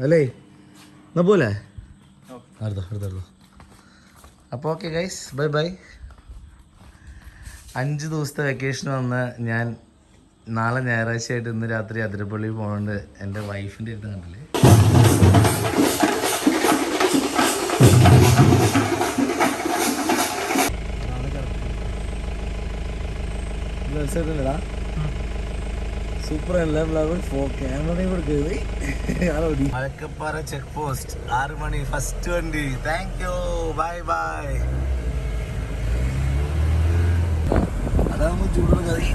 അല്ലേ എന്നാ പോലെ അടുത്തോ. അപ്പോൾ ഓക്കെ ഗൈസ്, ബൈ ബൈ. 5 ദിവസത്തെ വെക്കേഷൻ വന്ന് ഞാൻ നാളെ ഞായറാഴ്ചയായിട്ട് ഇന്ന് രാത്രി അതിരപ്പള്ളി പോകുന്നുണ്ട്. എൻ്റെ വൈഫിൻ്റെ അടുത്ത് കണ്ടില്ലേ. സൂപ്പർ അല്ല ക്യാമറയും കൊടുക്കുന്നത്. മലക്കപ്പാറ ചെക്ക് പോസ്റ്റ് 6 മണി ഫസ്റ്റ് വണ്ടി. Thank you, bye bye. അതാകുമ്പോൾ ചൂടുള്ള കറി.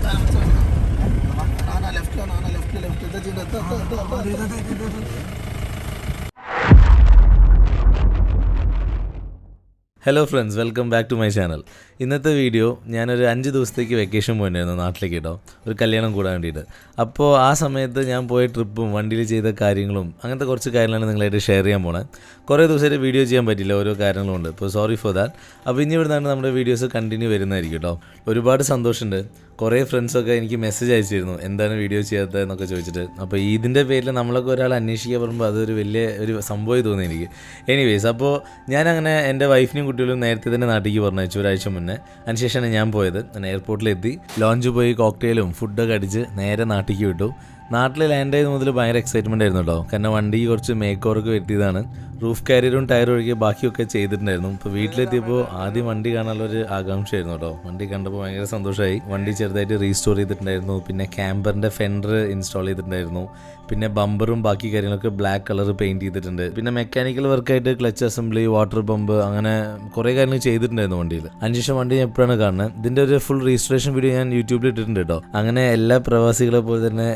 Hello friends, welcome back to my channel. ഇന്നത്തെ വീഡിയോ ഞാനൊരു 5 ദിവസത്തേക്ക് വെക്കേഷൻ പോയിട്ടുണ്ടായിരുന്നു നാട്ടിലേക്ക് കേട്ടോ, ഒരു കല്യാണം കൂടാൻ വേണ്ടിയിട്ട്. അപ്പോൾ ആ സമയത്ത് ഞാൻ പോയ ട്രിപ്പും വണ്ടിയിൽ ചെയ്ത കാര്യങ്ങളും അങ്ങനത്തെ കുറച്ച് കാര്യങ്ങളാണ് നിങ്ങളായിട്ട് ഷെയർ ചെയ്യാൻ പോണത്. കുറേ ദിവസമായിട്ട് വീഡിയോ ചെയ്യാൻ പറ്റില്ല, ഓരോ കാര്യങ്ങളുണ്ട്. ഇപ്പോൾ സോറി ഫോർ ദാറ്റ്. അപ്പോൾ ഇനി ഇവിടുന്നാണ് നമ്മുടെ വീഡിയോസ് കണ്ടിന്യൂ വരുന്നതായിരിക്കും കേട്ടോ. ഒരുപാട് സന്തോഷമുണ്ട്. കുറേ ഫ്രണ്ട്സൊക്കെ എനിക്ക് മെസ്സേജ് അയച്ചിരുന്നു, എന്താണ് വീഡിയോ ചെയ്യാത്തത് എന്നൊക്കെ ചോദിച്ചിട്ട്. അപ്പോൾ ഇതിൻ്റെ പേരിൽ നമ്മളൊക്കെ ഒരാൾ അന്വേഷിക്കാൻ പറയുമ്പോൾ അതൊരു വലിയ ഒരു സംഭവമായി തോന്നി എനിക്ക്. എനിവേസ്, അപ്പോൾ ഞാനങ്ങനെ എൻ്റെ വൈഫിനെയും കുട്ടികളും നേരത്തെ തന്നെ നാട്ടിലേക്ക് പറഞ്ഞയച്ചു ഒരാഴ്ച മുന്നേ. അതിനുശേഷമാണ് ഞാൻ പോയത്. ഞാൻ എയർപോർട്ടിലെത്തി, ലോഞ്ച് പോയി കോക്ടെയിലും ഫുഡൊക്കെ അടിച്ച് നേരെ നാട്ടിലേക്ക് വിട്ടു. നാട്ടിൽ ലാൻഡ് ചെയ്ത് മുതൽ ഭയങ്കര എക്സൈറ്റ്മെൻ്റ് ആയിരുന്നു കേട്ടോ. കാരണം വണ്ടിക്ക് കുറച്ച് മേക്ക് ഓവറൊക്കെ വരുത്തിയതാണ്. റൂഫ് കാരിയറും ടയറും ഒഴികെ ബാക്കിയൊക്കെ ചെയ്തിട്ടുണ്ടായിരുന്നു. ഇപ്പോൾ വീട്ടിലെത്തിയപ്പോൾ ആദ്യം വണ്ടി കാണാനുള്ളൊരു ആകാംക്ഷയായിരുന്നു കേട്ടോ. വണ്ടി കണ്ടപ്പോൾ ഭയങ്കര സന്തോഷമായി. വണ്ടി ചെറുതായിട്ട് റീസ്റ്റോർ ചെയ്തിട്ടുണ്ടായിരുന്നു. പിന്നെ ക്യാമ്പറിൻ്റെ ഫെൻഡർ ഇൻസ്റ്റാൾ ചെയ്തിട്ടുണ്ടായിരുന്നു. പിന്നെ ബമ്പറും ബാക്കി കാര്യങ്ങളൊക്കെ ബ്ലാക്ക് കളർ പെയിൻറ്റ് ചെയ്തിട്ടുണ്ട്. പിന്നെ മെക്കാനിക്കൽ വർക്കായിട്ട് ക്ലച്ച് അസംബ്ലി, വാട്ടർ പമ്പ്, അങ്ങനെ കുറേ കാര്യങ്ങൾ ചെയ്തിട്ടുണ്ടായിരുന്നു വണ്ടിയിൽ. അതിനുശേഷം വണ്ടി ഞാൻ എപ്പോഴാണ് കാണുന്നത്. ഇതിൻ്റെ ഒരു ഫുൾ രജിസ്ട്രേഷൻ വീഡിയോ ഞാൻ യൂട്യൂബിൽ ഇട്ടിട്ടുണ്ട് കേട്ടോ. അങ്ങനെ എല്ലാ പ്രവാസികളെ പോലെ തന്നെ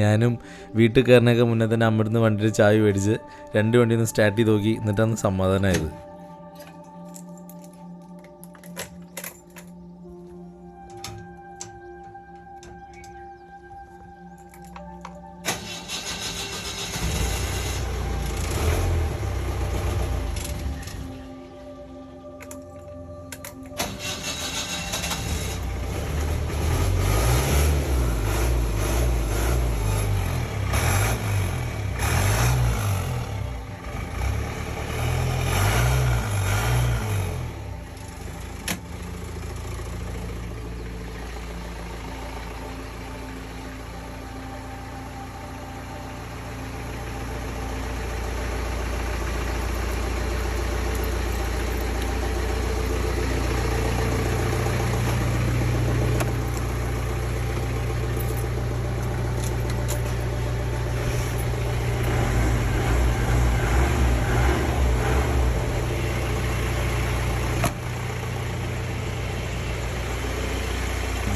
ഞാനും വീട്ടിൽ കയറിനൊക്കെ മുന്നേ തന്നെ അമ്മടുന്ന് വണ്ടിയിൽ ചായ മേടിച്ച് 2 വണ്ടിയിൽ നിന്ന് സ്റ്റാർട്ട് ചെയ്ത് നോക്കി. എന്നിട്ടാണ് സമാധാനമായത്.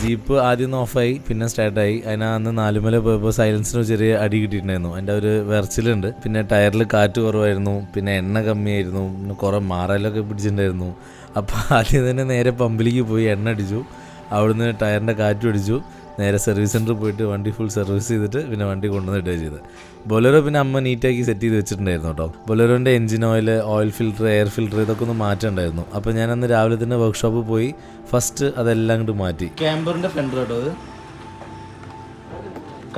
ജീപ്പ് ആദ്യം ഓഫായി, പിന്നെ സ്റ്റാർട്ടായി. അന്ന് 4 മല പോയപ്പോൾ സൈലൻസിന് ചെറിയ അടി കിട്ടിയിട്ടുണ്ടായിരുന്നു. അതിൻ്റെ ഒരു വിറച്ചിലുണ്ട്. പിന്നെ ടയറിൽ കാറ്റ് കുറവായിരുന്നു, പിന്നെ എണ്ണ കമ്മിയായിരുന്നു, പിന്നെ കുറേ മാറലൊക്കെ പിടിച്ചിട്ടുണ്ടായിരുന്നു. അപ്പോൾ ആദ്യം തന്നെ നേരെ പമ്പിലേക്ക് പോയി എണ്ണ അടിച്ചു. അവിടുന്ന് ടയറിൻ്റെ കാറ്റ് പിടിച്ചു. നേരെ സർവീസ് സെൻറ്ററിൽ പോയിട്ട് വണ്ടി ഫുൾ സർവീസ് ചെയ്തിട്ട് പിന്നെ വണ്ടി കൊണ്ടുവന്നിട്ടുക ചെയ്ത്. ബൊലേറോ പിന്നെ അമ്മ നീറ്റാക്കി സെറ്റ് ചെയ്ത് വെച്ചിട്ടുണ്ടായിരുന്നു കേട്ടോ. ബൊലേറോൻ്റെ engine oil filter, air filter ഇതൊക്കെ ഒന്ന് മാറ്റമുണ്ടായിരുന്നു. അപ്പോൾ ഞാനന്ന് രാവിലെ തന്നെ വർക്ക്ഷോപ്പിൽ പോയി ഫസ്റ്റ് അതെല്ലാം അങ്ങോട്ട് മാറ്റി. ക്യാമ്പറിൻ്റെ ഫെൻഡർ കേട്ടോ, അത്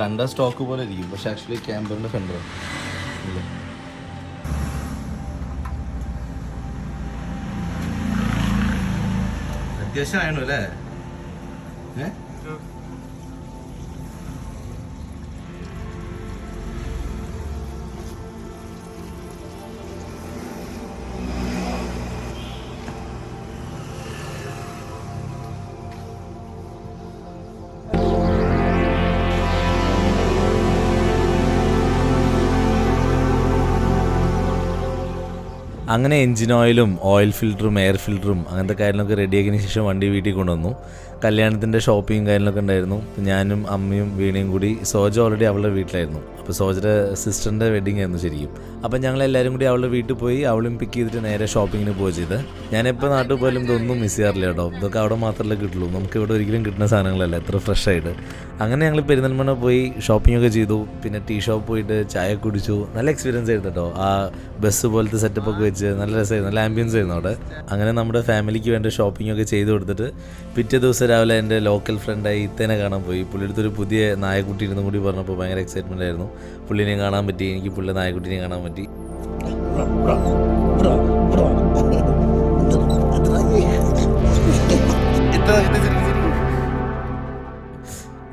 കണ്ട സ്റ്റോക്ക് പോലെ ഇരിക്കും, പക്ഷെ ആക്ച്വലി ക്യാമ്പറിൻ്റെ ഫെൻഡർ അത്യാവശ്യം ആയിരുന്നു അല്ലേ. അങ്ങനെ എൻജിൻ ഓയിൽ ഫിൽറ്ററും എയർ ഫിൽറ്ററും അങ്ങനത്തെ കാര്യങ്ങളൊക്കെ റെഡിയാക്കിയതിന് ശേഷം വണ്ടി വീട്ടിൽ കൊണ്ടുവന്നു. കല്യാണത്തിൻ്റെ ഷോപ്പിങ്ങും കാര്യങ്ങളൊക്കെ ഉണ്ടായിരുന്നു. ഞാനും അമ്മയും വീണയും കൂടി, സോജ ഓൾറെഡി അവളുടെ വീട്ടിലായിരുന്നു. അപ്പോൾ സോജയുടെ സിസ്റ്ററിൻ്റെ വെഡിങ് ആയിരുന്നു ശരിക്കും. അപ്പം ഞങ്ങളെല്ലാവരും കൂടി അവളുടെ വീട്ടിൽ പോയി അവളും പിക്ക് ചെയ്തിട്ട് നേരെ ഷോപ്പിങ്ങിന് പോവുക ചെയ്ത്. ഞാനെപ്പോൾ നാട്ടിൽ പോയാലും ഇതൊന്നും മിസ് ചെയ്യാറില്ല കേട്ടോ. ഇതൊക്കെ അവിടെ മാത്രമല്ലേ കിട്ടുള്ളൂ, നമുക്ക് ഇവിടെ ഒരിക്കലും കിട്ടുന്ന സാധനങ്ങളല്ല, എത്ര ഫ്രഷ് ആയിട്ട്. അങ്ങനെ ഞങ്ങൾ പെരിന്തൽമണ്ണ പോയി ഷോപ്പിംഗ് ഒക്കെ ചെയ്തു. പിന്നെ ടീ ഷോപ്പ് പോയിട്ട് ചായ കുടിച്ചു. നല്ല എക്സ്പീരിയൻസ് ആയിരുന്നു കേട്ടോ. ആ ബസ് പോലത്തെ സെറ്റപ്പ് ഒക്കെ വെച്ച് നല്ല രസമായിരുന്നു, നല്ല ആംബിയൻസ് ആയിരുന്നു അവിടെ. അങ്ങനെ നമ്മുടെ ഫാമിലിക്ക് വേണ്ട ഷോപ്പിംഗ് ഒക്കെ ചെയ്ത് കൊടുത്തിട്ട് പിറ്റേ ദിവസം രാവിലെ എൻ്റെ ലോക്കൽ ഫ്രണ്ടായി ഇത്തേനെ കാണാൻ പോയി. പുള്ളിയെടുത്തൊരു പുതിയ നായക്കുട്ടി ഇരുന്നും കൂടി പറഞ്ഞപ്പോൾ ഭയങ്കര എക്സൈറ്റ്മെൻ്റ് ആയിരുന്നു. പുള്ളിനെ കാണാൻ പറ്റി, എനിക്ക് പുള്ളി നായക്കുട്ടിനെ കാണാൻ പറ്റി.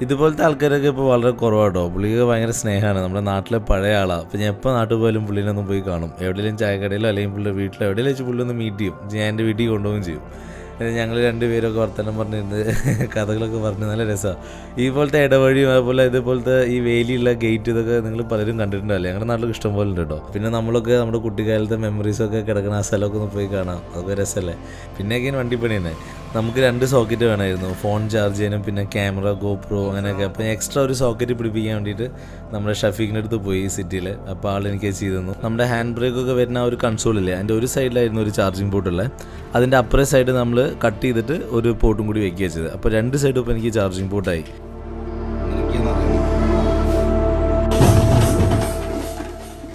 ഇതുപോലത്തെ ആൾക്കാരൊക്കെ ഇപ്പോൾ വളരെ കുറവാട്ടോ. പുള്ളിക്ക് ഭയങ്കര സ്നേഹമാണ്, നമ്മുടെ നാട്ടിലെ പഴയ ആളാണ്. അപ്പോൾ ഞാൻ എപ്പോൾ നാട്ടിൽ പോയാലും പുള്ളിനൊന്നും പോയി കാണും. എവിടെയെങ്കിലും ചായക്കടയിലോ അല്ലെങ്കിൽ പുള്ളിയുടെ വീട്ടിലോ എവിടെയെങ്കിലും വെച്ച് പുള്ളി ഒന്ന് മീറ്റ് ചെയ്യും. ഞാൻ എൻ്റെ വീട്ടിൽ കൊണ്ടുപോവുകയും ചെയ്യും. ഞങ്ങൾ രണ്ടുപേരൊക്കെ വർത്തമാനം പറഞ്ഞിരുന്ന് കഥകളൊക്കെ പറഞ്ഞ് നല്ല രസമാണ്. ഇതുപോലത്തെ ഇടവഴിയും അതുപോലെ ഇതുപോലത്തെ ഈ വേലിയുള്ള ഗേറ്റ് ഇതൊക്കെ നിങ്ങൾ പലരും കണ്ടിട്ടുണ്ടല്ലേ? ഞങ്ങളുടെ നാട്ടിലൊക്കെ ഇഷ്ടം പോലെ ഉണ്ട് കേട്ടോ. പിന്നെ നമ്മളൊക്കെ നമ്മുടെ കുട്ടിക്കാലത്തെ മെമ്മറീസൊക്കെ കിടക്കുന്ന ആ സ്ഥലമൊക്കെ ഒന്ന് പോയി കാണാം, അതൊക്കെ രസമല്ലേ. പിന്നെയൊക്കെ വണ്ടിപ്പണി തന്നെ. നമുക്ക് 2 സോക്കറ്റ് വേണമായിരുന്നു, ഫോൺ ചാർജ് ചെയ്യാനും പിന്നെ ക്യാമറ ഗോപ്രോ അങ്ങനെയൊക്കെ. അപ്പോൾ എക്സ്ട്രാ ഒരു സോക്കറ്റ് പിടിപ്പിക്കാൻ വേണ്ടിയിട്ട് നമ്മുടെ ഷഫീഖിൻ്റെ അടുത്ത് പോയി സിറ്റിയിൽ. അപ്പോൾ ആൾ എനിക്ക് ചെയ്തു തന്നു. നമ്മുടെ ഹാൻഡ് ബ്രേക്കൊക്കെ വരുന്ന ആ ഒരു കൺസോളില്ലേ, അതിൻ്റെ ഒരു സൈഡിലായിരുന്നു ഒരു ചാർജിങ് പോർട്ടുള്ളത്. അതിൻ്റെ അപ്പുറേ സൈഡ് നമ്മൾ കട്ട് ചെയ്തിട്ട് ഒരു പോർട്ടും കൂടി വെക്കുക ചെയ്തത്. അപ്പോൾ 2 സൈഡും ഇപ്പോൾ എനിക്ക് ചാർജിങ് പോർട്ടായി.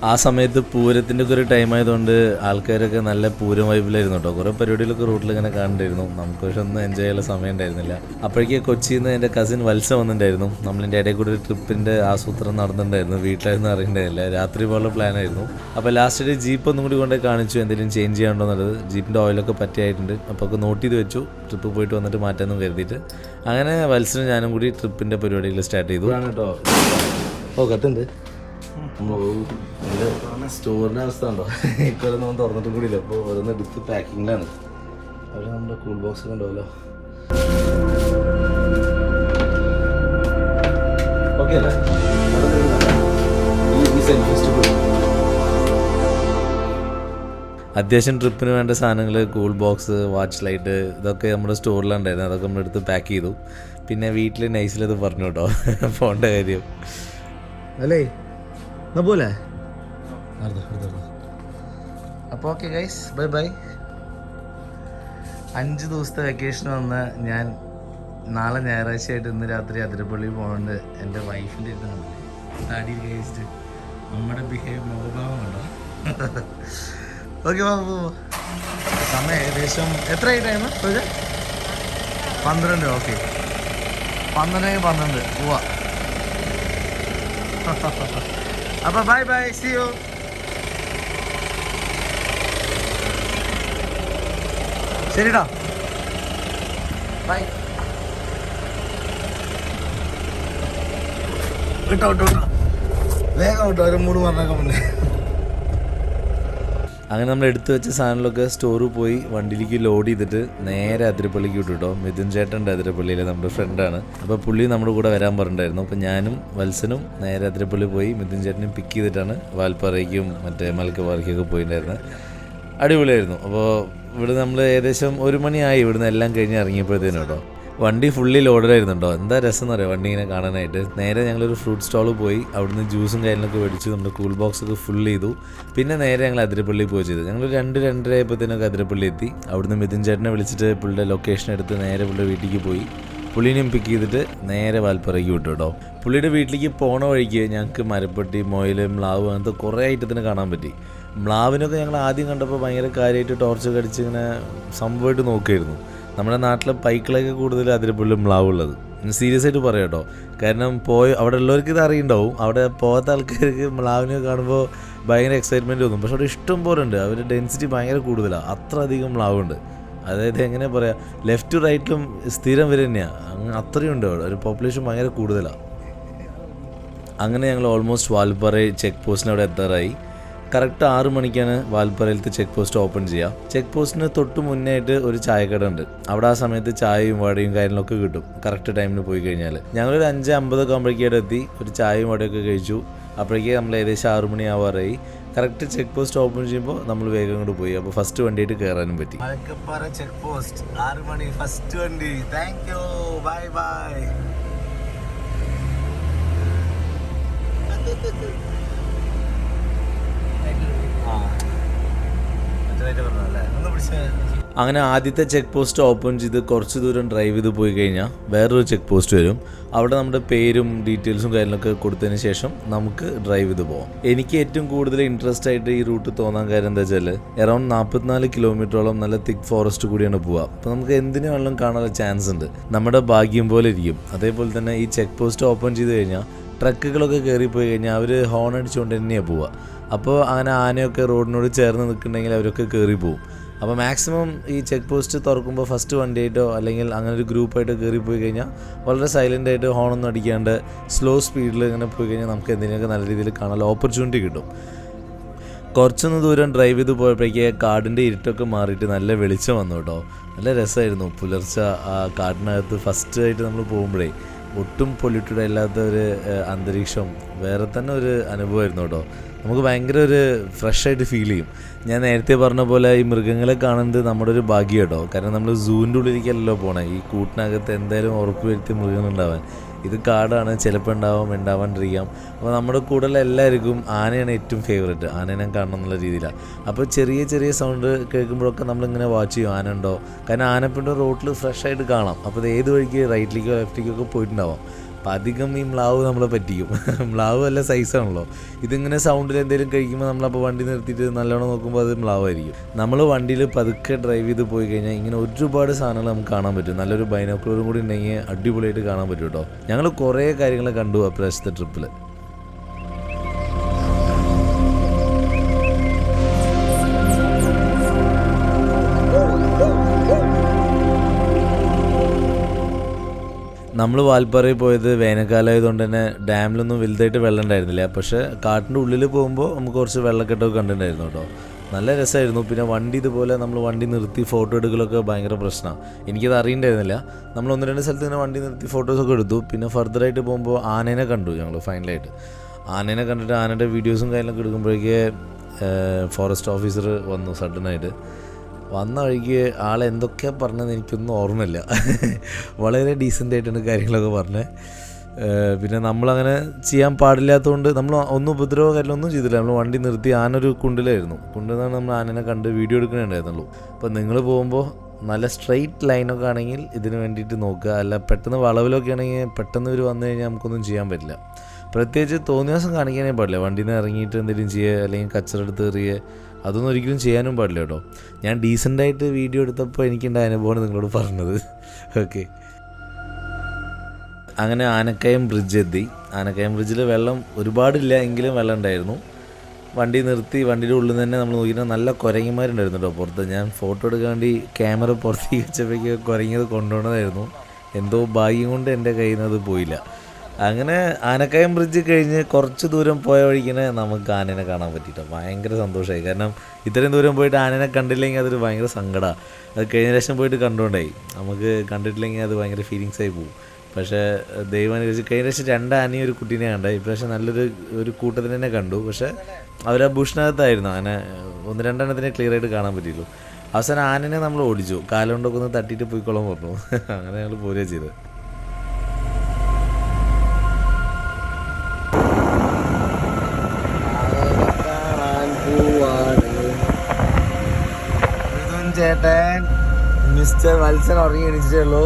ആ സമയത്ത് പൂരത്തിൻ്റെ ഒക്കെ ഒരു ടൈം ആയതുകൊണ്ട് ആൾക്കാരൊക്കെ നല്ല പൂരം വൈബിലായിരുന്നു കേട്ടോ. കുറേ പരിപാടികളൊക്കെ റൂട്ടിൽ ഇങ്ങനെ കാണണ്ടായിരുന്നു. നമുക്ക് പക്ഷെ ഒന്നും എൻജോയ് ചെയ്യാനുള്ള സമയം ഉണ്ടായിരുന്നില്ല. അപ്പോഴേക്ക് കൊച്ചിയിൽ നിന്ന് എൻ്റെ കസിൻ വത്സ വന്നിട്ടുണ്ടായിരുന്നു. നമ്മളിൻ്റെ ഇടയിൽ കൂടെ ഒരു ട്രിപ്പിൻ്റെ ആസൂത്രണം നടന്നിട്ടുണ്ടായിരുന്നു. വീട്ടിലായിരുന്നു അറിയണ്ടായില്ല, രാത്രി പോലുള്ള പ്ലാനായിരുന്നു. അപ്പോൾ ലാസ്റ്റ് ഒരു ജീപ്പ് ഒന്നും കൂടി കൊണ്ടേ കാണിച്ചു എന്തെങ്കിലും ചേഞ്ച് ചെയ്യാണ്ടോ എന്നുള്ളത്. ജീപ്പിൻ്റെ ഓയിലൊക്കെ പറ്റിയായിട്ടുണ്ട്. അപ്പോൾ ഒക്കെ നോട്ട് ചെയ്ത് വെച്ചു, ട്രിപ്പ് പോയിട്ട് വന്നിട്ട് മാറ്റാമെന്നും കരുതിയിട്ട്. അങ്ങനെ വത്സനും ഞാനും കൂടി ട്രിപ്പിൻ്റെ പരിപാടികൾ സ്റ്റാർട്ട് ചെയ്തു കേട്ടോ. ഓ കത്തുണ്ട് സ്റ്റോറിൻ്റെ അവസ്ഥ ഉണ്ടോ? ഇക്കൊല്ലം നമ്മൾ തുറന്നിട്ടും കൂടിയില്ല. അപ്പോൾ ഓരോന്ന് എടുത്ത് പാക്കിങ്ങിലാണ്. അവിടെ നമ്മുടെ കൂൾ ബോക്സ് ഒക്കെ ഉണ്ടാവല്ലോ. ഓക്കെ അല്ലേ? അത്യാവശ്യം ട്രിപ്പിന് വേണ്ട സാധനങ്ങൾ, കൂൾ ബോക്സ്, വാച്ച് ലൈറ്റ്, ഇതൊക്കെ നമ്മുടെ സ്റ്റോറിലുണ്ടായിരുന്നു. അതൊക്കെ നമ്മളെടുത്ത് പാക്ക് ചെയ്തു. പിന്നെ വീട്ടിൽ നൈസിലത് പറഞ്ഞു കേട്ടോ പോകേണ്ട കാര്യം അല്ലേ പോലെ. അപ്പോൾ ഓക്കെ ഗൈസ്, ബൈ ബൈ. 5 ദിവസത്തെ വെക്കേഷൻ വന്ന് ഞാൻ നാളെ ഞായറാഴ്ചയായിട്ട് ഇന്ന് രാത്രി അതിരപ്പള്ളി പോകുന്നുണ്ട്. എൻ്റെ വൈഫിൻ്റെ അടുത്ത് താടി കഴിച്ചിട്ട് നമ്മുടെ മുഖഭാവം കണ്ടോ. ഓക്കെ സമയം ഏകദേശം എത്രയായി ടൈം? 12. ഓക്കെ 12 പോവാ. അപ്പോൾ ബൈ ബൈ, സി യു. ശരിടാ, ബൈ. വിട്ടോ വേഗം വിട്ടോ, ഒരു 3 പറഞ്ഞേക്കാൻ മുന്നേ. അങ്ങനെ നമ്മൾ എടുത്തു വെച്ച സാധനങ്ങളൊക്കെ സ്റ്റോറിൽ പോയി വണ്ടിയിലേക്ക് ലോഡ് ചെയ്തിട്ട് നേരെ അതിരപ്പള്ളിക്ക് വിട്ടു കേട്ടോ. മിഥുൻ ചേട്ടൻ്റെ അതിരപ്പള്ളിയിലെ നമ്മുടെ ഫ്രണ്ടാണ്. അപ്പോൾ പുള്ളി നമ്മുടെ കൂടെ വരാൻ പറഞ്ഞിട്ടുണ്ടായിരുന്നു. അപ്പോൾ ഞാനും വത്സനും നേരെ അതിരപ്പള്ളി പോയി മിഥുൻ ചേട്ടനും പിക്ക് ചെയ്തിട്ടാണ് വാൽപ്പാറയ്ക്കും മറ്റേ മലക്കപ്പാറയ്ക്കൊക്കെ പോയിട്ടുണ്ടായിരുന്നത്. അടിപൊളിയായിരുന്നു. അപ്പോൾ ഇവിടെ നമ്മൾ ഏകദേശം 1 മണിയായി ഇവിടുന്ന് എല്ലാം കഴിഞ്ഞ് ഇറങ്ങിയപ്പോഴത്തേനും കേട്ടോ. വണ്ടി ഫുള്ളി ലോഡഡായിരുന്നുണ്ടോ. എന്താ രസം എന്നറിയാം വണ്ടി ഇങ്ങനെ കാണാനായിട്ട്. നേരെ ഞങ്ങളൊരു ഫ്രൂട്ട് സ്റ്റോളിൽ പോയി അവിടുന്ന് ജ്യൂസും കാര്യങ്ങളൊക്കെ മേടിച്ച് നമ്മുടെ കൂൾ ബോക്സൊക്കെ ഫുൾ ചെയ്തു. പിന്നെ നേരെ ഞങ്ങൾ അതിരപ്പള്ളി പോയി ചെയ്തു. ഞങ്ങൾ 2-2:30 ആയപ്പോഴത്തേനൊക്കെ അതിരപ്പള്ളി എത്തി. അവിടുന്ന് മിഥുൻ ചേട്ടനെ വിളിച്ചിട്ട് പുള്ളിയുടെ ലൊക്കേഷൻ എടുത്ത് നേരെ പുള്ളിയുടെ വീട്ടിലേക്ക് പോയി. പുള്ളീനെയും പിക്ക് ചെയ്തിട്ട് നേരെ വാൽപ്പാറയ്ക്ക് വിട്ടു കേട്ടോ. പുള്ളിയുടെ വീട്ടിലേക്ക് പോണ വഴിക്ക് ഞങ്ങൾക്ക് മരപ്പെട്ടി, മൊയിൽ, മ്ലാവ് അങ്ങനത്തെ കുറേ ഐറ്റത്തിന് കാണാൻ പറ്റി. മ്ലാവിനൊക്കെ ഞങ്ങൾ ആദ്യം കണ്ടപ്പോൾ ഭയങ്കര കാര്യമായിട്ട് ടോർച്ചൊക്കെ അടിച്ച് ഇങ്ങനെ സംഭവമായിട്ട് നോക്കിയായിരുന്നു. നമ്മുടെ നാട്ടിലെ പൈക്കളൊക്കെ കൂടുതൽ അതിരപ്പള്ളി മ്ലാവുള്ളത്. സീരിയസ് ആയിട്ട് പറയാം കേട്ടോ. കാരണം അവിടെ ഉള്ളവർക്ക് ഇത് അറിയുണ്ടാവും. അവിടെ പോകാത്ത ആൾക്കാർക്ക് മ്ലാവിനെ കാണുമ്പോൾ ഭയങ്കര എക്സൈറ്റ്മെൻറ്റ് തോന്നും. പക്ഷെ അവിടെ ഇഷ്ടം പോലെ ഉണ്ട്. അവരുടെ ഡെൻസിറ്റി ഭയങ്കര കൂടുതലാണ്. അത്ര അധികം മ്ലാവുണ്ട്. അതായത് എങ്ങനെ പറയാം, ലെഫ്റ്റ് റൈറ്റിലും സ്ഥിരം വരെ തന്നെയാണ്. അങ്ങനെ അത്രയും ഉണ്ട് അവിടെ. ഒരു പോപ്പുലേഷൻ ഭയങ്കര കൂടുതലാണ്. അങ്ങനെ ഞങ്ങൾ ഓൾമോസ്റ്റ് വാൽപ്പാറ ചെക്ക് പോസ്റ്റിന് അവിടെ എത്താറായി. കറക്റ്റ് 6 മണിക്കാണ് വാൽപ്പാറയിലത്തെ ചെക്ക് പോസ്റ്റ് ഓപ്പൺ ചെയ്യുക. ചെക്ക് പോസ്റ്റിന് തൊട്ട് മുന്നേ ആയിട്ട് ഒരു ചായക്കട ഉണ്ട്. അവിടെ ആ സമയത്ത് ചായയും വടയും കാര്യങ്ങളൊക്കെ കിട്ടും കറക്റ്റ് ടൈമിന് പോയി കഴിഞ്ഞാൽ. ഞങ്ങളൊരു 5:50 ആകുമ്പോഴേക്കും എത്തി ഒരു ചായയും വടയൊക്കെ കഴിച്ചു. അപ്പോഴേക്ക് നമ്മൾ ഏകദേശം 6 മണി ആവാറായി. കറക്റ്റ് ചെക്ക് പോസ്റ്റ് ഓപ്പൺ ചെയ്യുമ്പോൾ നമ്മൾ വേഗം കൊണ്ട് പോയി. അപ്പോൾ ഫസ്റ്റ് വണ്ടിയായിട്ട് കയറാനും പറ്റി. മലക്കപ്പാറ ചെക്ക് പോസ്റ്റ് 6 മണി ഫസ്റ്റ് വണ്ടി. Thank you, bye by. അങ്ങനെ ആദ്യത്തെ ചെക്ക് പോസ്റ്റ് ഓപ്പൺ ചെയ്ത് കുറച്ച് ദൂരം ഡ്രൈവ് ചെയ്ത് പോയി കഴിഞ്ഞാൽ വേറൊരു ചെക്ക് പോസ്റ്റ് വരും. അവിടെ നമ്മുടെ പേരും ഡീറ്റെയിൽസും കാര്യങ്ങളൊക്കെ കൊടുത്തതിന് ശേഷം നമുക്ക് ഡ്രൈവ് ചെയ്ത് പോകാം. എനിക്ക് ഏറ്റവും കൂടുതൽ ഇൻട്രസ്റ്റ് ആയിട്ട് ഈ റൂട്ട് തോന്നാൻ കാര്യം എന്താ വെച്ചാൽ അറൗണ്ട് 44 കിലോമീറ്ററോളം നല്ല തിക്ക് ഫോറസ്റ്റ് കൂടിയാണ് പോവുക. അപ്പോൾ നമുക്ക് എന്തിനു വെള്ളം കാണാനുള്ള ചാൻസ് ഉണ്ട്. നമ്മുടെ ഭാഗ്യം പോലെ ഇരിക്കും. അതേപോലെ തന്നെ ഈ ചെക്ക് പോസ്റ്റ് ഓപ്പൺ ചെയ്ത് കഴിഞ്ഞാൽ ട്രക്കുകളൊക്കെ കയറിപ്പോയി കഴിഞ്ഞാൽ അവർ ഹോൺ അടിച്ചുകൊണ്ട് തന്നെയാണ് പോവുക. അപ്പോൾ അങ്ങനെ ആനയൊക്കെ റോഡിനോട് ചേർന്ന് നിൽക്കുന്നുണ്ടെങ്കിൽ അവരൊക്കെ കയറി പോകും. അപ്പോൾ മാക്സിമം ഈ ചെക്ക് പോസ്റ്റ് തുറക്കുമ്പോൾ ഫസ്റ്റ് വണ്ടിയായിട്ടോ അല്ലെങ്കിൽ അങ്ങനെ ഒരു ഗ്രൂപ്പായിട്ടോ കയറിപ്പോയി കഴിഞ്ഞാൽ വളരെ സൈലൻ്റായിട്ട് ഹോണൊന്നും അടിക്കാണ്ട് സ്ലോ സ്പീഡിൽ ഇങ്ങനെ പോയി കഴിഞ്ഞാൽ നമുക്ക് എന്തെങ്കിലുമൊക്കെ നല്ല രീതിയിൽ കാണാനുള്ള ഓപ്പർച്യൂണിറ്റി കിട്ടും. കുറച്ചൊന്ന് ദൂരം ഡ്രൈവ് ചെയ്ത് പോയപ്പോഴേക്ക് കാടിൻ്റെ ഇരുട്ടൊക്കെ മാറിയിട്ട് നല്ല വെളിച്ചം വന്നു കേട്ടോ. നല്ല രസമായിരുന്നു പുലർച്ചെ ആ കാടിനകത്ത് ഫസ്റ്റായിട്ട് നമ്മൾ പോകുമ്പോഴേ. ഒട്ടും പൊല്യൂട്ടഡ് അല്ലാത്ത ഒരു അന്തരീക്ഷം വേറെ തന്നെ ഒരു അനുഭവമായിരുന്നു കേട്ടോ. നമുക്ക് ഭയങ്കര ഒരു ഫ്രഷായിട്ട് ഫീൽ ചെയ്യും. ഞാൻ നേരത്തെ പറഞ്ഞ പോലെ ഈ മൃഗങ്ങളെ കാണുന്നത് നമ്മുടെ ഒരു ഭാഗ്യം കേട്ടോ. കാരണം നമ്മൾ സൂവിൻ്റെ ഉള്ളിലേക്കല്ലല്ലോ പോകണേ. ഈ കൂട്ടിനകത്ത് എന്തായാലും ഉറപ്പ് വരുത്തിയ മൃഗങ്ങളുണ്ടാവാൻ. ഇത് കാടാണ്, ചിലപ്പോൾ ഉണ്ടാവാണ്ടിരിക്കാം. അപ്പോൾ നമ്മുടെ കൂടെയുള്ള എല്ലാവർക്കും ആനയാണ് ഏറ്റവും ഫേവറേറ്റ്. ആനേനെ കാണണം എന്നുള്ള രീതിയിലാണ്. അപ്പോൾ ചെറിയ ചെറിയ സൗണ്ട് കേൾക്കുമ്പോഴൊക്കെ നമ്മളിങ്ങനെ വാച്ച് ചെയ്യും ആന ഉണ്ടോ. കാരണം ആനപ്പിൻ്റെ റോട്ടിൽ ഫ്രഷായിട്ട് കാണാം. അപ്പോൾ ഇത് ഏത് വഴിക്ക് റൈറ്റിലേക്കോ ലെഫ്റ്റിലേക്കോ ഒക്കെ പോയിട്ടുണ്ടാവാം. അപ്പം അധികം ഈ മ്ലാവ് നമ്മളെ പറ്റിക്കും. മ്ലാവ് നല്ല സൈസാണല്ലോ. ഇതിങ്ങനെ സൗണ്ടിൽ എന്തെങ്കിലും കഴിക്കുമ്പോൾ നമ്മളപ്പോൾ വണ്ടി നിർത്തിയിട്ട് നല്ലോണം നോക്കുമ്പോൾ അത് മ്ലാവായിരിക്കും. നമ്മൾ വണ്ടിയിൽ പതുക്കെ ഡ്രൈവ് ചെയ്ത് പോയി കഴിഞ്ഞാൽ ഇങ്ങനെ ഒരുപാട് സാധനങ്ങൾ നമുക്ക് കാണാൻ പറ്റും. നല്ലൊരു ബൈനോക്കുലറും കൂടി ഉണ്ടെങ്കിൽ അടിപൊളിയായിട്ട് കാണാൻ പറ്റും കേട്ടോ. ഞങ്ങൾ കുറേ കാര്യങ്ങൾ കണ്ടു അപ്രാവശ്യത്തെ ട്രിപ്പിൽ. നമ്മൾ വാൽപ്പാറയിൽ പോയത് വേനൽക്കാലമായതുകൊണ്ട് തന്നെ ഡാമിലൊന്നും വലുതായിട്ട് വെള്ളം ഉണ്ടായിരുന്നില്ല. പക്ഷേ കാട്ടിൻ്റെ ഉള്ളിൽ പോകുമ്പോൾ നമുക്ക് കുറച്ച് വെള്ളക്കെട്ടൊക്കെ കണ്ടിട്ടുണ്ടായിരുന്നു കേട്ടോ. നല്ല രസമായിരുന്നു. പിന്നെ വണ്ടി ഇതുപോലെ നമ്മൾ വണ്ടി നിർത്തി ഫോട്ടോ എടുക്കലൊക്കെ ഭയങ്കര പ്രശ്നമാണ്. എനിക്കത് അറിയണ്ടായിരുന്നില്ല. നമ്മൾ 1-2 സ്ഥലത്ത് ഇങ്ങനെ വണ്ടി നിർത്തി ഫോട്ടോസൊക്കെ എടുത്തു. പിന്നെ ഫർദറായിട്ട് പോകുമ്പോൾ ആനേനെ കണ്ടു ഞങ്ങൾ ഫൈനലായിട്ട്. ആനേനെ കണ്ടിട്ട് ആനയുടെ വീഡിയോസും കാര്യങ്ങളൊക്കെ എടുക്കുമ്പോഴേക്ക് ഫോറസ്റ്റ് ഓഫീസർ വന്നു സഡനായിട്ട്. വന്ന വഴിക്ക് ആളെന്തൊക്കെയാണ് പറഞ്ഞതെന്ന് എനിക്കൊന്നും ഓർമ്മയില്ല. വളരെ ഡീസൻ്റായിട്ടാണ് കാര്യങ്ങളൊക്കെ പറഞ്ഞത്. പിന്നെ നമ്മളങ്ങനെ ചെയ്യാൻ പാടില്ലാത്തതുകൊണ്ട് നമ്മൾ ഒന്നും ഉപദ്രവ കാര്യങ്ങളൊന്നും ചെയ്തില്ല. നമ്മൾ വണ്ടി നിർത്തി ആനൊരു കുണ്ടിലായിരുന്നു. കുണ്ടെന്നാണ് നമ്മൾ ആനനെ കണ്ട് വീഡിയോ എടുക്കണുണ്ടായിരുന്നുള്ളൂ. അപ്പോൾ നിങ്ങൾ പോകുമ്പോൾ നല്ല സ്ട്രെയിറ്റ് ലൈനൊക്കെ ആണെങ്കിൽ ഇതിന് വേണ്ടിയിട്ട് നോക്കുക. അല്ല പെട്ടെന്ന് വളവിലൊക്കെ ആണെങ്കിൽ പെട്ടെന്ന് ഇവർ വന്നു കഴിഞ്ഞാൽ നമുക്കൊന്നും ചെയ്യാൻ പറ്റില്ല. പ്രത്യേകിച്ച് തോന്നിയ ദിവസം കാണിക്കാനേ പാടില്ല. വണ്ടിയിൽ നിന്ന് ഇറങ്ങിയിട്ട് എന്തെങ്കിലും ചെയ്യുക അല്ലെങ്കിൽ കച്ചറ എടുത്ത് എറിയുക അതൊന്നും ഒരിക്കലും ചെയ്യാനും പാടില്ല കേട്ടോ. ഞാൻ ഡീസൻ്റായിട്ട് വീഡിയോ എടുത്തപ്പോൾ എനിക്കുണ്ടായ അനുഭവമാണ് നിങ്ങളോട് പറഞ്ഞത്. ഓക്കെ, അങ്ങനെ ആനക്കയം ബ്രിഡ്ജ് എത്തി. ആനക്കയം ബ്രിഡ്ജിൽ വെള്ളം ഒരുപാടില്ല എങ്കിലും വെള്ളം ഉണ്ടായിരുന്നു. വണ്ടി നിർത്തി വണ്ടിയുടെ ഉള്ളിൽ തന്നെ നമ്മൾ നോക്കിയിട്ട് നല്ല കുരങ്ങന്മാരുണ്ടായിരുന്നു കേട്ടോ പുറത്ത്. ഞാൻ ഫോട്ടോ എടുക്കാൻ വേണ്ടി ക്യാമറ പുറത്തേക്ക് വെച്ചപ്പോഴേക്ക് കുരങ്ങിയത് കൊണ്ടുപോകണതായിരുന്നു. എന്തോ ഭാഗ്യം കൊണ്ട് എൻ്റെ കയ്യിൽ നിന്ന് അത് പോയില്ല. അങ്ങനെ ആനക്കയം ബ്രിഡ്ജ് കഴിഞ്ഞ് കുറച്ച് ദൂരം പോയ വഴിക്കിനെ നമുക്ക് ആനേനെ കാണാൻ പറ്റിയിട്ടോ. ഭയങ്കര സന്തോഷമായി. കാരണം ഇത്രയും ദൂരം പോയിട്ട് ആനേനെ കണ്ടില്ലെങ്കിൽ അതൊരു ഭയങ്കര സങ്കടമാണ്. അത് കഴിഞ്ഞ പ്രാവശ്യം പോയിട്ട് കണ്ടുകൊണ്ടായി. നമുക്ക് കണ്ടിട്ടില്ലെങ്കിൽ അത് ഭയങ്കര ഫീലിങ്സായി പോകും. പക്ഷേ ദൈവം അനുസരിച്ച് കഴിഞ്ഞ പ്രാവശ്യം 2 ആനയും ഒരു കുട്ടീനെ കണ്ടായി. ഇപ്രാവശ്യം നല്ലൊരു കൂട്ടത്തിന് തന്നെ കണ്ടു. പക്ഷേ അവർ ആ ബുഷിനകത്തായിരുന്നു. അങ്ങനെ 1-2 എണ്ണത്തിനെ ക്ലിയർ ആയിട്ട് കാണാൻ പറ്റിയുള്ളൂ. അവസാനം ആനനെ നമ്മൾ ഓടിച്ചു. കാലുകൊണ്ടൊക്കെ ഒന്ന് തട്ടിയിട്ട് പോയിക്കോളാൻ പറഞ്ഞു. അങ്ങനെ ഞങ്ങൾ പോരുക ചെയ്തത്. ചേട്ടൻ മിസ്റ്റർ വത്സൻ ഉറങ്ങി എണീച്ചിട്ടേ ഉള്ളൂ.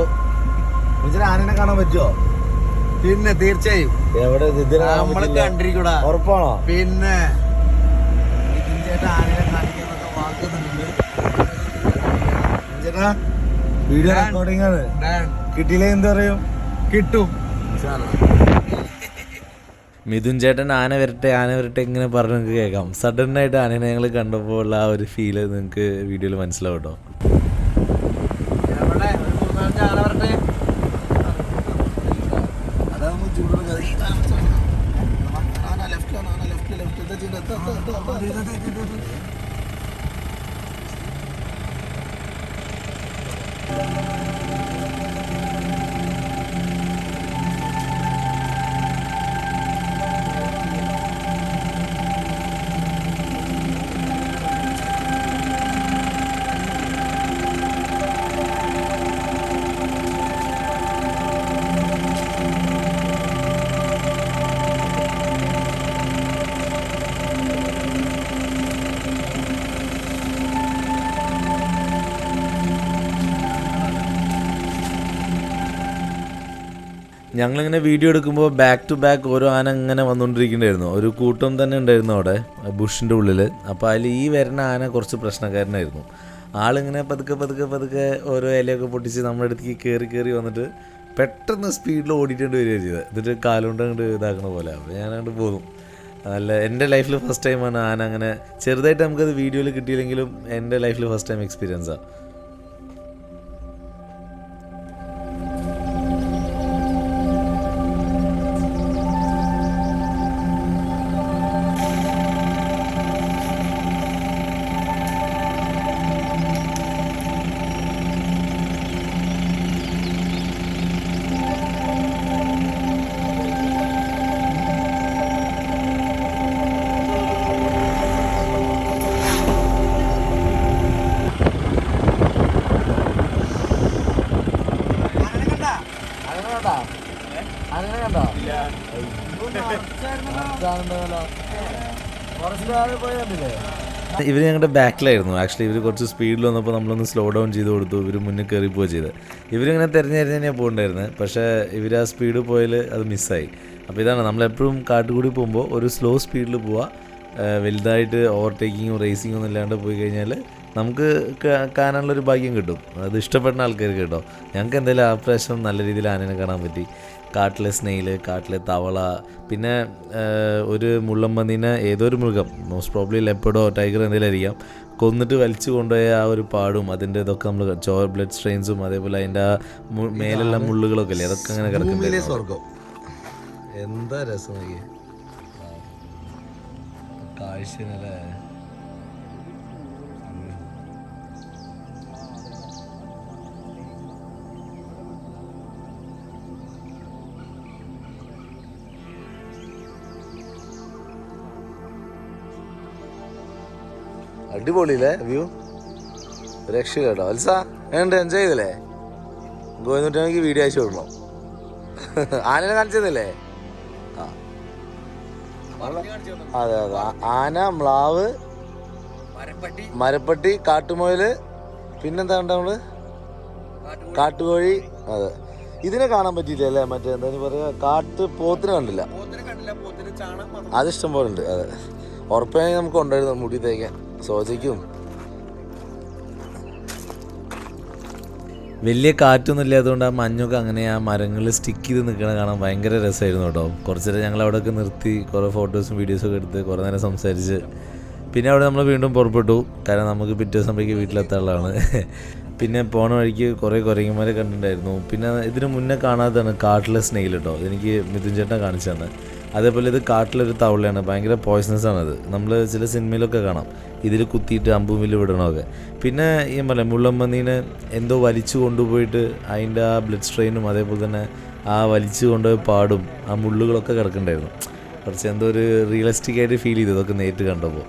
ആനനെ കാണാൻ പറ്റുമോ? പിന്നെ തീർച്ചയായും. എവിടെ നമ്മള് കണ്ടിരിക്കൂടാ. ഉറപ്പാണോ? പിന്നെ ചേട്ടാ ആനനെ കാണിക്കാന്നൊക്കെ വാക്കുന്നുണ്ട്. ചേട്ടാ വീഡിയോ റെക്കോർഡിംഗ് ആണ്. കിട്ടിയില്ലേ എന്ത് പറയും? കിട്ടും. മിഥുൻ ചേട്ടൻ ആന വരട്ടെ ഇങ്ങനെ പറഞ്ഞ് നിങ്ങൾക്ക് കേൾക്കാം. സഡനായിട്ട് ആനനെ ഞങ്ങൾ കണ്ടപ്പോൾ ഉള്ള ആ ഒരു ഫീല് നിങ്ങൾക്ക് വീഡിയോയിൽ മനസ്സിലാവും കേട്ടോ. ഞങ്ങളിങ്ങനെ വീഡിയോ എടുക്കുമ്പോൾ ബാക്ക് ടു ബാക്ക് ഓരോ ആന ഇങ്ങനെ വന്നുകൊണ്ടിരിക്കുന്നുണ്ടായിരുന്നു. ഒരു കൂട്ടം തന്നെ ഉണ്ടായിരുന്നു അവിടെ ബുഷിൻ്റെ ഉള്ളിൽ. അപ്പോൾ അതിൽ ഈ വരുന്ന ആന കുറച്ച് പ്രശ്നക്കാരനായിരുന്നു. ആളിങ്ങനെ പതുക്കെ ഓരോ ഇലയൊക്കെ പൊട്ടിച്ച് നമ്മുടെ അടുത്തേക്ക് കയറി വന്നിട്ട് പെട്ടെന്ന് സ്പീഡിൽ ഓടിയിട്ടുണ്ട് വരികയാണ് ചെയ്തത്. എന്നിട്ട് കാലുകൊണ്ട് അങ്ങോട്ട് ഇതാക്കണ പോലെ. അപ്പോൾ ഞാനങ്ങോട്ട് പോകും. നല്ല എൻ്റെ ലൈഫിൽ ഫസ്റ്റ് ടൈമാണ് ആന അങ്ങനെ ചെറുതായിട്ട് നമുക്കത് വീഡിയോയിൽ കിട്ടിയില്ലെങ്കിലും എൻ്റെ ലൈഫിൽ ഫസ്റ്റ് ടൈം എക്സ്പീരിയൻസാണ്. ഇവർ ഞങ്ങളുടെ ബാക്കിലായിരുന്നു. ആക്ച്വലി ഇവർ കുറച്ച് സ്പീഡിൽ വന്നപ്പോൾ നമ്മളൊന്ന് സ്ലോ ഡൗൺ ചെയ്ത് കൊടുത്തു. ഇവർ മുന്നിൽ കയറി പോവുക ചെയ്ത്. ഇവരിങ്ങനെ തിരഞ്ഞ് തന്നെയാണ് പോകണ്ടായിരുന്നത്. പക്ഷേ ഇവർ ആ സ്പീഡ് പോയാൽ അത് മിസ്സായി. അപ്പോൾ ഇതാണ് നമ്മളെപ്പോഴും കാട്ടുകൂടി പോകുമ്പോൾ ഒരു സ്ലോ സ്പീഡിൽ പോവുക. വലുതായിട്ട് ഓവർടേക്കിങ്ങും റേസിങ്ങും ഒന്നും ഇല്ലാണ്ട് പോയി കഴിഞ്ഞാൽ നമുക്ക് കാണാനുള്ളൊരു ഭാഗ്യം കിട്ടും. അത് ഇഷ്ടപ്പെടുന്ന ആൾക്കാർക്ക് കേട്ടോ. ഞങ്ങൾക്ക് എന്തായാലും ആ പ്രാവശ്യം നല്ല രീതിയിൽ ആനേനെ കാണാൻ പറ്റി. കാട്ടിലെ സ്നെയില്, കാട്ടിലെ തവള, പിന്നെ ഒരു മുള്ളമ്പന്നീനെ ഏതൊരു മൃഗം, മോസ്റ്റ് പ്രോബ്ലി ലെപ്പഡോ ടൈഗർ എന്തെങ്കിലും ആയിരിക്കാം, കൊന്നിട്ട് വലിച്ചു കൊണ്ടുപോയ ആ ഒരു പാടും അതിൻ്റെ ഇതൊക്കെ നമ്മൾ ബ്ലഡ് സ്ട്രെയിൻസും അതേപോലെ അതിൻ്റെ ആ മേലുള്ള മുള്ളുകളൊക്കെ അല്ലേ, അതൊക്കെ അങ്ങനെ കിടക്കുന്നില്ലേ. സ്വർഗം എന്താ രസം കാഴ്ചനല്ലേ. അടിപൊളിയില്ലേ വ്യൂ, രക്ഷ കേട്ടോ. അൽസ എങ്ങനെ എൻജോയ് ചെയ്തില്ലേ? ഗോവിന്ദുട്ടാണെങ്കിൽ വീഡിയോ അയച്ചു കൊടുക്കണം. ആനനെ കാണിച്ചതല്ലേ? അതെ അതെ, ആന, മ്ലാവ്, മരപ്പട്ടി, കാട്ടുമുയല്, പിന്നെന്താ കണ്ട നമ്മള് കാട്ടുകോഴി. അതെ, ഇതിനെ കാണാൻ പറ്റിയില്ലേ? മറ്റേ എന്താ പറയാ, പോത്തിനെ കണ്ടില്ല. അതിഷ്ടം പോലെ ഉണ്ട്. അതെ, ഉറപ്പായി നമുക്ക് ഉണ്ടായിരുന്നു മുടി തേക്കാൻ സോജയ്ക്കും. വലിയ കാറ്റൊന്നും ഇല്ലാത്തതുകൊണ്ട് ആ മഞ്ഞൊക്കെ അങ്ങനെ ആ മരങ്ങൾ സ്റ്റിക്ക് ചെയ്ത് നിൽക്കണ കാണാൻ ഭയങ്കര രസമായിരുന്നു കേട്ടോ. കുറച്ച് നേരം ഞങ്ങൾ അവിടെയൊക്കെ നിർത്തി കുറേ ഫോട്ടോസും വീഡിയോസൊക്കെ എടുത്ത് കുറേ നേരം സംസാരിച്ച് പിന്നെ അവിടെ നമ്മൾ വീണ്ടും പുറപ്പെട്ടു. കാരണം നമുക്ക് പിറ്റേ ദിവസത്തേക്ക് വീട്ടിലെത്താനുള്ളതാണ്. പിന്നെ പോണ വഴിക്ക് കുറേ കുരങ്ങന്മാരെ കണ്ടിട്ടുണ്ടായിരുന്നു. പിന്നെ ഇതിന് മുന്നേ കാണാത്തതാണ് കാട്ടിലെ സ്നെയിൽ കേട്ടോ. എനിക്ക് മിഥുൻ ചേട്ടനെ കാണിച്ചു തന്നെ. അതേപോലെ ഇത് കാട്ടിലൊരു തവളയാണ്, ഭയങ്കര പോയ്സണസ് ആണത്. നമ്മൾ ചില സിനിമയിലൊക്കെ കാണാം ഇതിൽ കുത്തിയിട്ട് അമ്പുമില്ല് വിടണമൊക്കെ. പിന്നെ ഈ മുള്ളമ്പന്നീനെ എന്തോ വലിച്ചു കൊണ്ടുപോയിട്ട് അതിൻ്റെ ആ ബ്ലഡ് സ്ട്രെയിനും അതേപോലെ തന്നെ ആ വലിച്ചു കൊണ്ടുപോയി പാടും ആ മുള്ളുകളൊക്കെ കിടക്കണ്ടായിരുന്നു. കുറച്ച് എന്തോ ഒരു റിയലിസ്റ്റിക് ആയിട്ട് ഫീൽ ചെയ്തു ഇതൊക്കെ നേരിട്ട് കണ്ടപ്പോൾ.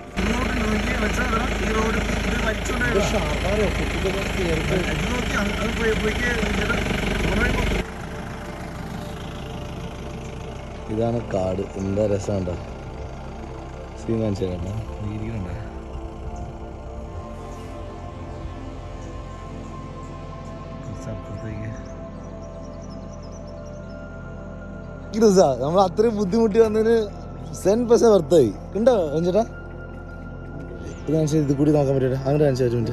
ഇതാണ് കാട്, എന്താ രസമുണ്ടോ? സീൻ കാണിച്ചു തരാം. നമ്മൾ അത്രയും ബുദ്ധിമുട്ടി വന്നതിന് 100% വർത്തായി ഉണ്ടോ ചേട്ടാ? ഇത് കൂടി നോക്കാൻ പറ്റൂല, അങ്ങനെ കാണിച്ചു.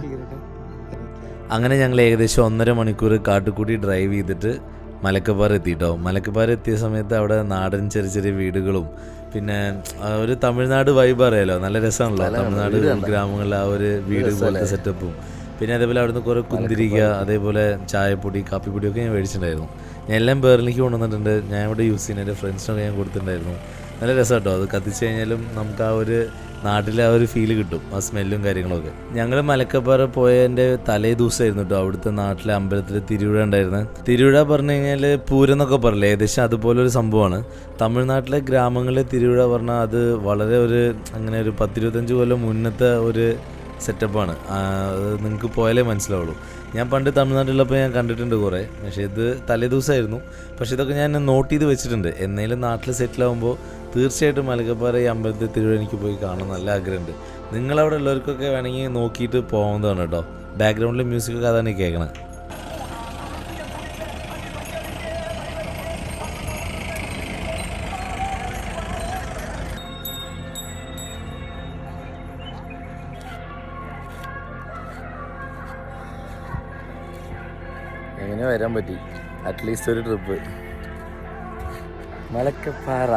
അങ്ങനെ ഞങ്ങൾ ഏകദേശം 1.5 മണിക്കൂർ കാട്ടുകൂടി ഡ്രൈവ് ചെയ്തിട്ട് മലക്കപ്പാറ എത്തിയിട്ടോ. മലക്കപ്പാറ എത്തിയ സമയത്ത് അവിടെ നാടൻ ചെറിയ ചെറിയ വീടുകളും പിന്നെ ഒരു തമിഴ്നാട് വൈബ് അറിയാലോ, നല്ല രസമാണല്ലോ തമിഴ്നാട് ഗ്രാമങ്ങളിലെ ആ ഒരു വീട് പോലത്തെ സെറ്റപ്പും. പിന്നെ അതേപോലെ അവിടുന്ന് കുറേ കുന്തിരിക്ക, അതേപോലെ ചായപ്പൊടി, കാപ്പിപ്പൊടിയൊക്കെ ഞാൻ മേടിച്ചിട്ടുണ്ടായിരുന്നു. ഞാൻ എല്ലാം ബേറിലേക്ക് കൊണ്ടുവന്നിട്ടുണ്ട്. ഞാൻ ഇവിടെ യൂസ് ചെയ്യുന്ന എൻ്റെ ഫ്രണ്ട്സിനൊക്കെ ഞാൻ കൊടുത്തിട്ടുണ്ടായിരുന്നു. നല്ല രസം കേട്ടോ. അത് കത്തിച്ച് കഴിഞ്ഞാലും നമുക്ക് ആ ഒരു നാട്ടിലെ ആ ഒരു ഫീല് കിട്ടും, ആ സ്മെല്ലും കാര്യങ്ങളൊക്കെ. ഞങ്ങൾ മലക്കപ്പാറ പോയതിൻ്റെ തലേ ദിവസമായിരുന്നു കേട്ടോ അവിടുത്തെ നാട്ടിലെ അമ്പലത്തിൽ തിരുവിഴ ഉണ്ടായിരുന്നത്. തിരുവിഴ പറഞ്ഞു കഴിഞ്ഞാൽ പൂരം എന്നൊക്കെ പറയില്ലേ, ഏകദേശം അതുപോലൊരു സംഭവമാണ്. തമിഴ്നാട്ടിലെ ഗ്രാമങ്ങളിലെ തിരുവിഴ പറഞ്ഞാൽ അത് വളരെ ഒരു അങ്ങനെ ഒരു 10-25 കൊല്ലം മുന്നത്തെ ഒരു സെറ്റപ്പാണ്. നിങ്ങൾക്ക് പോയാലേ മനസ്സിലാവുള്ളൂ. ഞാൻ പണ്ട് തമിഴ്നാട്ടിലുള്ളപ്പോൾ ഞാൻ കണ്ടിട്ടുണ്ട് കുറേ, പക്ഷേ ഇത് തലേ ദിവസമായിരുന്നു. പക്ഷേ ഇതൊക്കെ ഞാൻ നോട്ട് ചെയ്ത് വെച്ചിട്ടുണ്ട്. എന്നേലും നാട്ടിൽ സെറ്റിലാവുമ്പോൾ തീർച്ചയായിട്ടും മലക്കപ്പാറ ഈ അമ്പലത്തിൽ തിരുവിഴ എനിക്ക് പോയി കാണാൻ നല്ല ആഗ്രഹമുണ്ട്. നിങ്ങളവിടെ ഉള്ളവർക്കൊക്കെ വേണമെങ്കിൽ നോക്കിയിട്ട് പോകുന്നതാണ് കേട്ടോ. ബാക്ക്ഗ്രൗണ്ടിൽ മ്യൂസിക്കൊക്കെ അതാണ് കേൾക്കണത്. എങ്ങനെ വരാൻ പറ്റി? അറ്റ്ലീസ്റ്റ് ഒരു ട്രിപ്പ്. മലക്കപ്പാറ.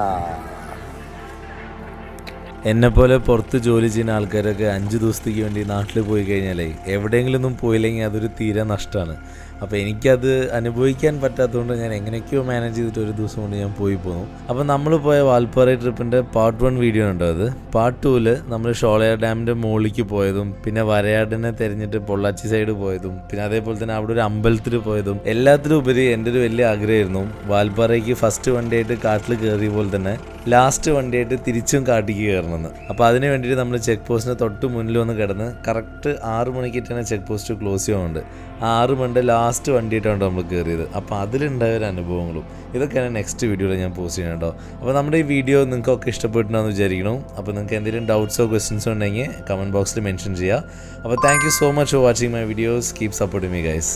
എന്നെപ്പോലെ പുറത്ത് ജോലി ചെയ്യുന്ന ആൾക്കാരൊക്കെ 5 ദിവസത്തേക്ക് വേണ്ടി നാട്ടിൽ പോയി കഴിഞ്ഞാലേ എവിടെയെങ്കിലും ഒന്നും പോയില്ലെങ്കിൽ അതൊരു തീരെ നഷ്ടമാണ്. അപ്പോൾ എനിക്കത് അനുഭവിക്കാൻ പറ്റാത്തതുകൊണ്ട് ഞാൻ എങ്ങനെയൊക്കെയോ മാനേജ് ചെയ്തിട്ട് ഒരു ദിവസം കൊണ്ട് ഞാൻ പോന്നു. അപ്പോൾ നമ്മൾ പോയ വാൽപ്പാറ ട്രിപ്പിൻ്റെ പാർട്ട് 1 വീഡിയോ ഉണ്ടോ അത്. പാർട്ട് 2-ൽ നമ്മൾ ഷോളയാർ ഡാമിൻ്റെ മുകളിലേക്ക് പോയതും പിന്നെ വരയാടിനെ തിരഞ്ഞിട്ട് പൊള്ളാച്ചി സൈഡ് പോയതും പിന്നെ അതേപോലെ തന്നെ അവിടെ ഒരു അമ്പലത്തിൽ പോയതും എല്ലാത്തിലും ഉപരി എൻ്റെ ഒരു വലിയ ആഗ്രഹമായിരുന്നു വാൽപ്പാറയ്ക്ക് ഫസ്റ്റ് വണ്ടിയായിട്ട് കാട്ടിൽ കയറിയ പോലെ തന്നെ ലാസ്റ്റ് വണ്ടിയായിട്ട് തിരിച്ചും കാട്ടിക്ക് കയറണമെന്ന്. അപ്പോൾ അതിന് വേണ്ടിയിട്ട് നമ്മൾ ചെക്ക് പോസ്റ്റിന് തൊട്ട് മുന്നിൽ വന്ന് കിടന്ന് കറക്റ്റ് 6 മണിക്കിട്ടാണ് ചെക്ക് പോസ്റ്റ് ക്ലോസ് ചെയ്യുന്നുണ്ട്. ആ 6 മണിൻ്റെ ലാസ്റ്റ് വണ്ടിയിട്ടാണ് നമ്മൾ കയറിയത്. അപ്പോൾ അതിലുണ്ടായ ഒരു അനുഭവങ്ങളും ഇതൊക്കെയാണ് നെക്സ്റ്റ് വീഡിയോയിൽ ഞാൻ പോസ്റ്റ് ചെയ്യണം കേട്ടോ. അപ്പോൾ നമ്മുടെ ഈ വീഡിയോ നിങ്ങൾക്കൊക്കെ ഇഷ്ടപ്പെട്ടുണ്ടെന്ന് വിചാരിക്കണം. അപ്പോൾ നിങ്ങൾക്ക് എന്തെങ്കിലും ഡൗട്ട്സോ ക്വസ്റ്റ്യൻസോ ഉണ്ടെങ്കിൽ കമൻറ്റ് ബോക്സിൽ മെൻഷൻ ചെയ്യുക. അപ്പോൾ thank you so much for watching my videos. Keep supporting me guys.